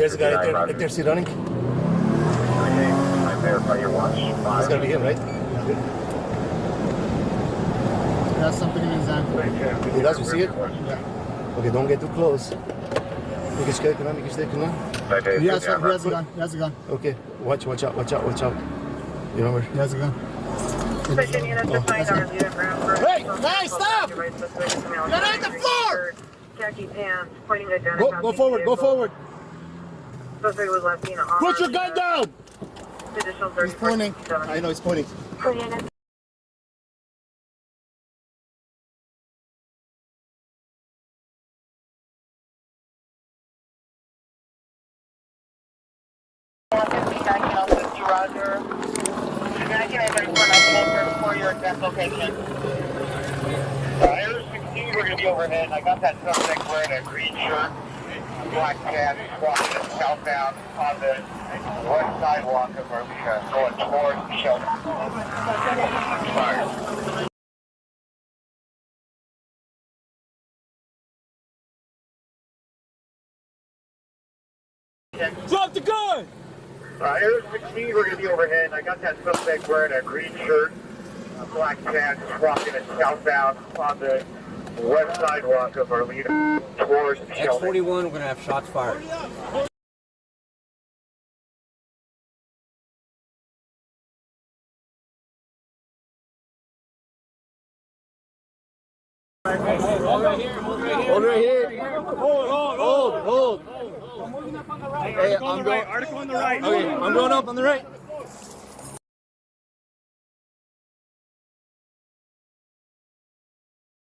There's a guy right there, see running? Okay, I verify your watch. It's gotta be him, right? That's something in his ankle. He does, you see it? Yeah. Okay, don't get too close. You can steken on, you can steken on. He has a gun. He has a gun. Okay, watch out. You remember? He has a gun. Hey, Hey, stop! Get on the floor! Khaki pants, pointing a gun. Go forward, go forward. Suspect was left seen on. Put your gun down! Additional He's pointing. I know he's pointing. Roger. 1934 for your exact location. Air 16, we're going to be overhead. I got that suspect wearing a green shirt, black pants, walking southbound on the west sidewalk of Arleta, going towards the shelter. Fire. Drop the gun! Air 16, we're going to be overhead. I got that suspect wearing a green shirt, black pants, walking southbound on the west sidewalk of Arleta, towards the shelter. X41, we're going to have shots fired. Hold right here. Hold. Hey, I'm going. Article on the right. Okay, I'm going up on the right.